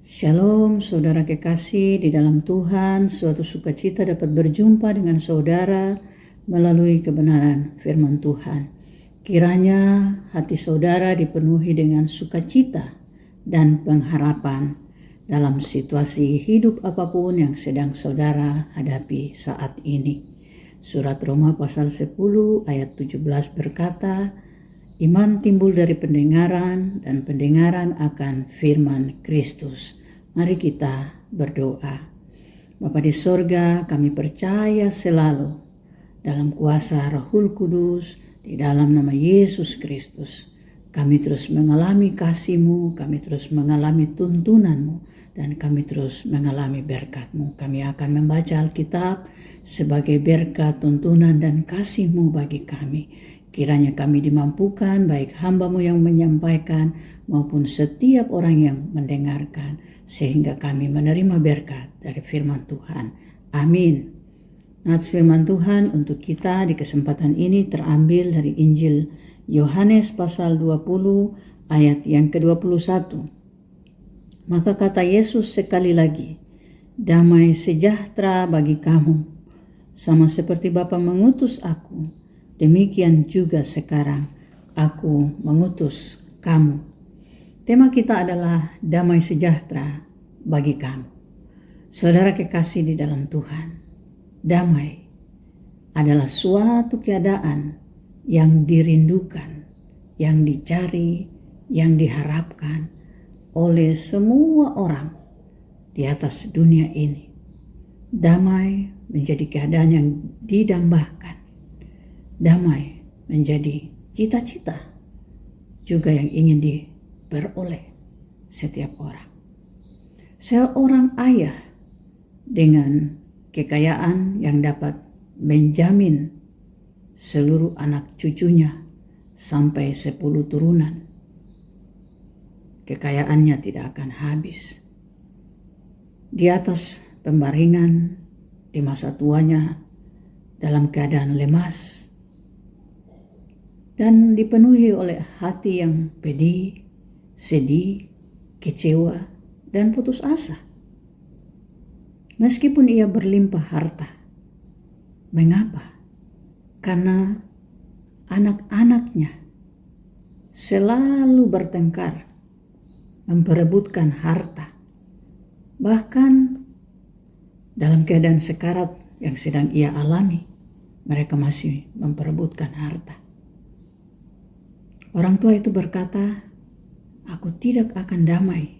Shalom saudara kekasih di dalam Tuhan, suatu sukacita dapat berjumpa dengan saudara melalui kebenaran firman Tuhan. Kiranya hati saudara dipenuhi dengan sukacita dan pengharapan dalam situasi hidup apapun yang sedang saudara hadapi saat ini. Surat Roma pasal 10 ayat 17 berkata, iman timbul dari pendengaran dan pendengaran akan firman Kristus. Mari kita berdoa. Bapa di sorga, kami percaya selalu dalam kuasa Rohul Kudus, di dalam nama Yesus Kristus. Kami terus mengalami kasih-Mu, kami terus mengalami tuntunan-Mu, dan kami terus mengalami berkat-Mu. Kami akan membaca Alkitab sebagai berkat, tuntunan, dan kasih-Mu bagi kami. Kiranya kami dimampukan, baik hamba-Mu yang menyampaikan maupun setiap orang yang mendengarkan, sehingga kami menerima berkat dari firman Tuhan. Amin. Nats firman Tuhan untuk kita di kesempatan ini terambil dari Injil Yohanes pasal 20 ayat yang ke-21. Maka kata Yesus sekali lagi, damai sejahtera bagi kamu, sama seperti Bapa mengutus aku, demikian juga sekarang aku mengutus kamu. Tema kita adalah damai sejahtera bagi kamu. Saudara kekasih di dalam Tuhan, damai adalah suatu keadaan yang dirindukan, yang dicari, yang diharapkan oleh semua orang di atas dunia ini. Damai menjadi keadaan yang didambakan. Damai menjadi cita-cita juga yang ingin diperoleh setiap orang. Seorang ayah dengan kekayaan yang dapat menjamin seluruh anak cucunya sampai 10 turunan. Kekayaannya tidak akan habis. Di atas pembaringan di masa tuanya dalam keadaan lemas, dan dipenuhi oleh hati yang pedih, sedih, kecewa, dan putus asa. Meskipun ia berlimpah harta. Mengapa? Karena anak-anaknya selalu bertengkar, memperebutkan harta. Bahkan dalam keadaan sekarat yang sedang ia alami, mereka masih memperebutkan harta. Orang tua itu berkata, aku tidak akan damai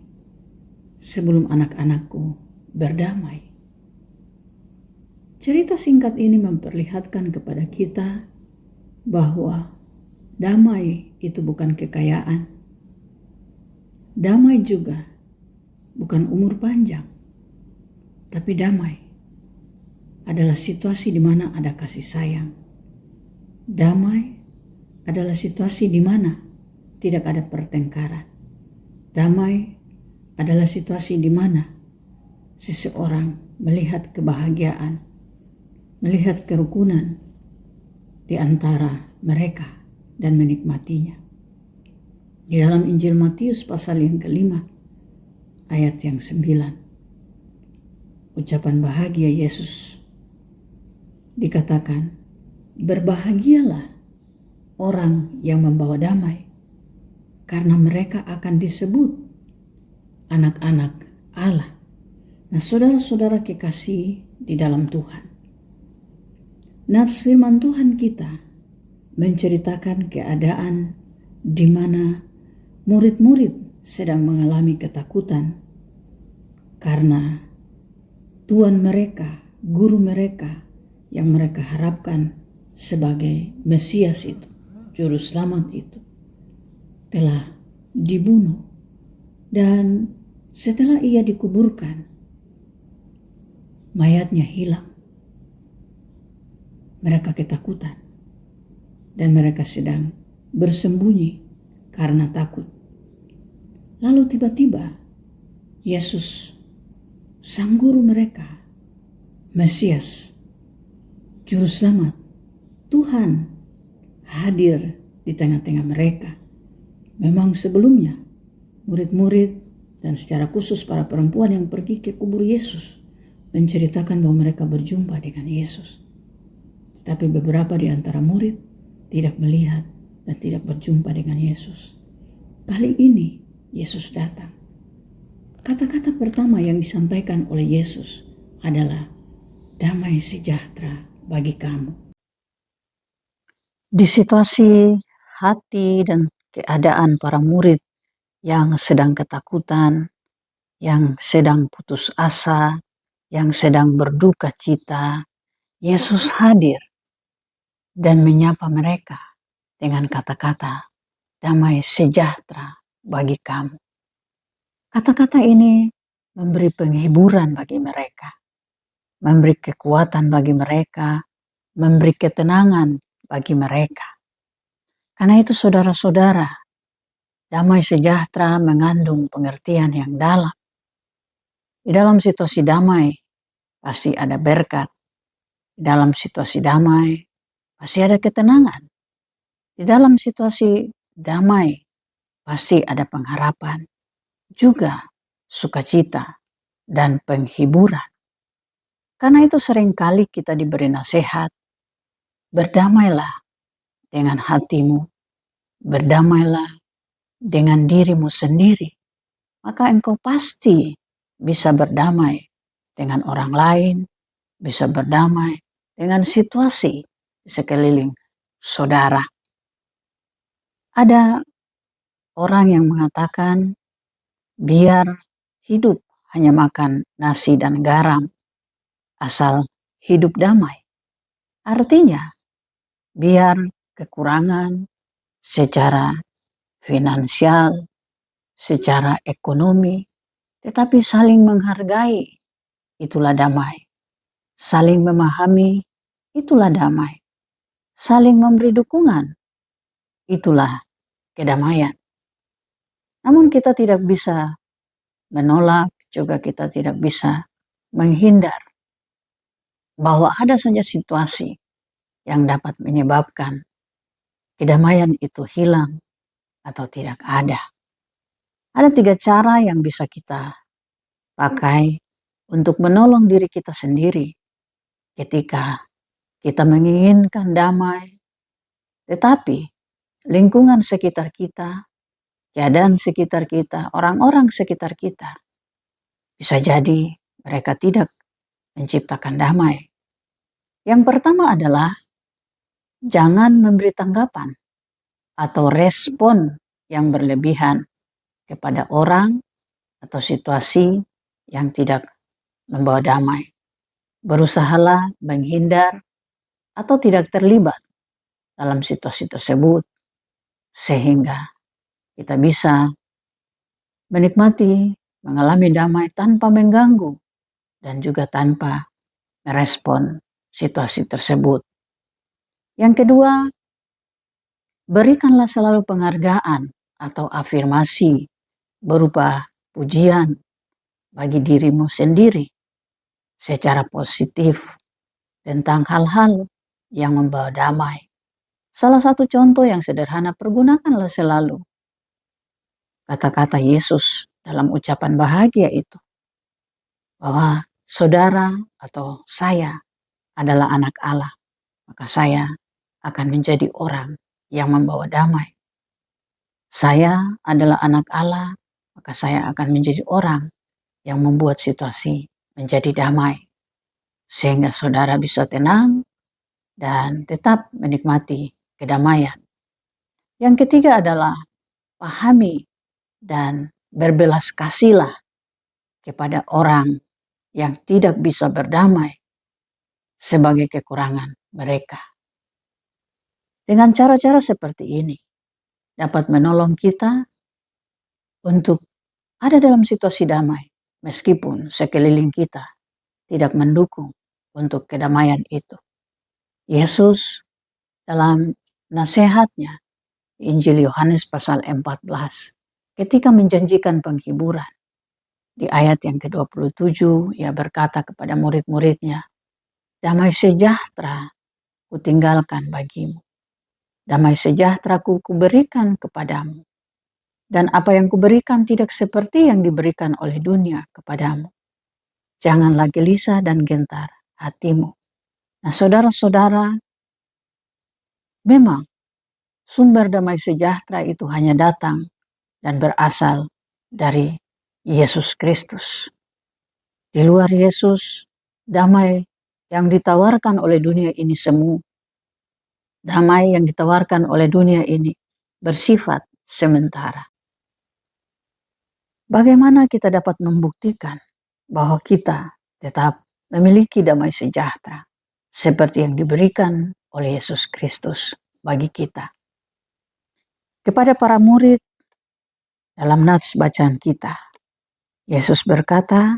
sebelum anak-anakku berdamai. Cerita singkat ini memperlihatkan kepada kita bahwa damai itu bukan kekayaan. Damai juga bukan umur panjang. Tapi damai adalah situasi di mana ada kasih sayang. Damai adalah situasi di mana tidak ada pertengkaran. Damai adalah situasi di mana seseorang melihat kebahagiaan, melihat kerukunan di antara mereka dan menikmatinya. Di dalam Injil Matius pasal yang ke-5 ayat yang 9, ucapan bahagia Yesus dikatakan, berbahagialah orang yang membawa damai, karena mereka akan disebut anak-anak Allah. Nah, saudara-saudara kekasih di dalam Tuhan, nats firman Tuhan kita menceritakan keadaan di mana murid-murid sedang mengalami ketakutan karena Tuhan mereka, guru mereka yang mereka harapkan sebagai Mesias itu, Juru Selamat itu, telah dibunuh. Dan setelah ia dikuburkan, mayatnya hilang. Mereka ketakutan dan mereka sedang bersembunyi karena takut. Lalu tiba-tiba Yesus, sang guru mereka, Mesias, Juru Selamat, Tuhan, hadir di tengah-tengah mereka. Memang sebelumnya murid-murid dan secara khusus para perempuan yang pergi ke kubur Yesus menceritakan bahwa mereka berjumpa dengan Yesus. Tapi beberapa di antara murid tidak melihat dan tidak berjumpa dengan Yesus. Kali ini Yesus datang. Kata-kata pertama yang disampaikan oleh Yesus adalah damai sejahtera bagi kamu. Di situasi hati dan keadaan para murid yang sedang ketakutan, yang sedang putus asa, yang sedang berduka cita, Yesus hadir dan menyapa mereka dengan kata-kata damai sejahtera bagi kamu. Kata-kata ini memberi penghiburan bagi mereka, memberi kekuatan bagi mereka, memberi ketenangan bagi mereka. Karena itu saudara-saudara, damai sejahtera mengandung pengertian yang dalam. Di dalam situasi damai pasti ada berkat. Di dalam situasi damai pasti ada ketenangan. Di dalam situasi damai pasti ada pengharapan, juga sukacita dan penghiburan. Karena itu seringkali kita diberi nasihat, berdamailah dengan hatimu, berdamailah dengan dirimu sendiri. Maka engkau pasti bisa berdamai dengan orang lain, bisa berdamai dengan situasi di sekeliling saudara. Ada orang yang mengatakan, biar hidup hanya makan nasi dan garam, asal hidup damai. Artinya, biar kekurangan secara finansial, secara ekonomi, tetapi saling menghargai, itulah damai. Saling memahami, itulah damai. Saling memberi dukungan, itulah kedamaian. Namun kita tidak bisa menolak, juga kita tidak bisa menghindar bahwa ada saja situasi yang dapat menyebabkan kedamaian itu hilang atau tidak ada. Ada 3 cara yang bisa kita pakai untuk menolong diri kita sendiri ketika kita menginginkan damai, tetapi lingkungan sekitar kita, keadaan sekitar kita, orang-orang sekitar kita, bisa jadi mereka tidak menciptakan damai. Yang pertama adalah jangan memberi tanggapan atau respon yang berlebihan kepada orang atau situasi yang tidak membawa damai. Berusahalah menghindar atau tidak terlibat dalam situasi tersebut sehingga kita bisa menikmati, mengalami damai tanpa mengganggu dan juga tanpa merespon situasi tersebut. Yang kedua, berikanlah selalu penghargaan atau afirmasi berupa pujian bagi dirimu sendiri secara positif tentang hal-hal yang membawa damai. Salah satu contoh yang sederhana, pergunakanlah selalu kata-kata Yesus dalam ucapan bahagia itu, bahwa saudara atau saya adalah anak Allah, maka saya akan menjadi orang yang membawa damai. Saya adalah anak Allah, maka saya akan menjadi orang yang membuat situasi menjadi damai, sehingga saudara bisa tenang dan tetap menikmati kedamaian. Yang ketiga adalah pahami dan berbelas kasihlah kepada orang yang tidak bisa berdamai sebagai kekurangan mereka. Dengan cara-cara seperti ini dapat menolong kita untuk ada dalam situasi damai meskipun sekeliling kita tidak mendukung untuk kedamaian itu. Yesus dalam nasihatnya Injil Yohanes pasal 14 ketika menjanjikan penghiburan di ayat yang ke-27, ia berkata kepada murid-muridnya, damai sejahtera kutinggalkan bagimu, damai sejahtera kuberikan kepadamu, Dan apa yang kuberikan tidak seperti yang diberikan oleh dunia kepadamu. Janganlah gelisah dan gentar hatimu. Nah, saudara-saudara, memang sumber damai sejahtera itu hanya datang dan berasal dari Yesus Kristus. Di luar Yesus, damai yang ditawarkan oleh dunia ini semu. Damai yang ditawarkan oleh dunia ini bersifat sementara. Bagaimana kita dapat membuktikan bahwa kita tetap memiliki damai sejahtera seperti yang diberikan oleh Yesus Kristus bagi kita? Kepada para murid dalam nats bacaan kita, Yesus berkata,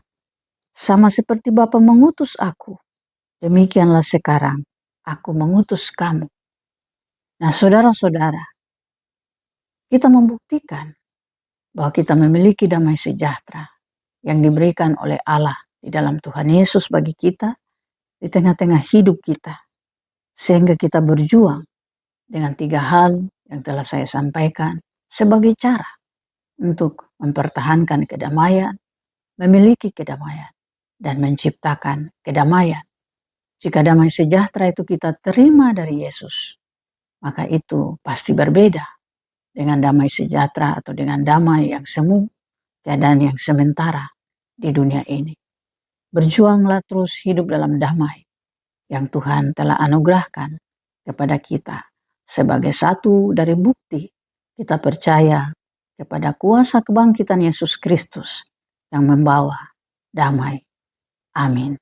"Sama seperti Bapa mengutus aku, demikianlah sekarang aku mengutus kamu." Nah, saudara-saudara, kita membuktikan bahwa kita memiliki damai sejahtera yang diberikan oleh Allah di dalam Tuhan Yesus bagi kita di tengah-tengah hidup kita. Sehingga kita berjuang dengan 3 hal yang telah saya sampaikan sebagai cara untuk mempertahankan kedamaian, memiliki kedamaian, dan menciptakan kedamaian. Jika damai sejahtera itu kita terima dari Yesus, maka itu pasti berbeda dengan damai sejahtera atau dengan damai yang semu, keadaan yang sementara di dunia ini. Berjuanglah terus hidup dalam damai yang Tuhan telah anugerahkan kepada kita sebagai satu dari bukti kita percaya kepada kuasa kebangkitan Yesus Kristus yang membawa damai. Amin.